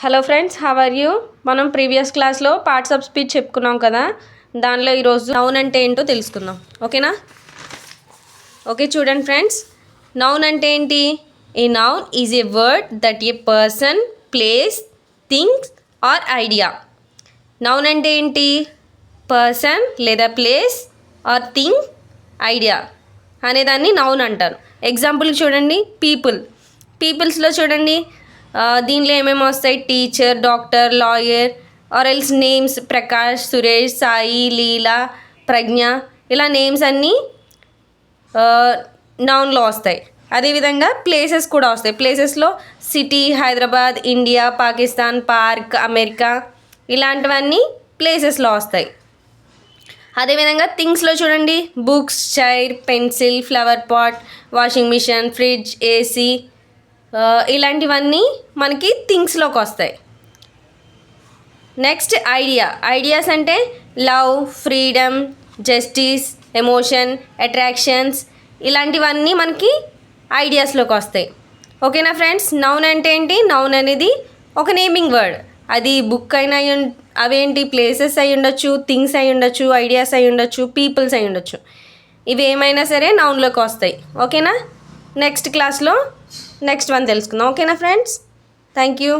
Hello friends, how are you? మనం previous క్లాస్లో parts of speech చెప్పుకున్నాం కదా. దానిలో ఈరోజు నౌన్ అంటే ఏంటో తెలుసుకుందాం. ఓకేనా? ఓకే, చూడండి ఫ్రెండ్స్, నౌన్ అంటే ఏంటి? A noun is a word that a person, place, things or idea. Noun అంటే ఏంటి? పర్సన్ లేదా ప్లేస్ ఆర్ థింగ్, ఐడియా అనేదాన్ని నౌన్ అంటారు. ఎగ్జాంపుల్కి చూడండి, పీపుల్స్లో చూడండి, దీనిలో ఏమేమి వస్తాయి? Teacher, doctor, lawyer, or else names Prakash, Suresh, Sai, Leela, Pragya, ఇలా నేమ్స్ అన్నీ నౌన్లో వస్తాయి. అదేవిధంగా ప్లేసెస్ కూడా వస్తాయి. ప్లేసెస్లో city, Hyderabad, India, Pakistan, park, America, ఇలాంటివన్నీ ప్లేసెస్లో వస్తాయి. అదేవిధంగా థింగ్స్లో చూడండి, books, chair, pencil, flower pot, washing machine, fridge, AC, ఇలాంటివన్నీ మనకి థింగ్స్లోకి వస్తాయి. నెక్స్ట్ ఐడియాస్ అంటే love, freedom, justice, emotion, attractions, ఇలాంటివన్నీ మనకి ఐడియాస్లోకి వస్తాయి. ఓకేనా ఫ్రెండ్స్? నౌన్ అంటే ఏంటి? నౌన్ అనేది ఒక నేమింగ్ వర్డ్. అది బుక్ అయినా అవేంటి ప్లేసెస్ అయి ఉండొచ్చు, థింగ్స్ అయి ఉండొచ్చు, ఐడియాస్ అయి ఉండొచ్చు, పీపుల్స్ అయి ఉండొచ్చు. ఇవి ఏమైనా సరే నౌన్లోకి వస్తాయి. ఓకేనా? నెక్స్ట్ క్లాస్లో నెక్స్ట్ వన్ తెలుసుకుందాం. ఓకేనా ఫ్రెండ్స్? Thank you.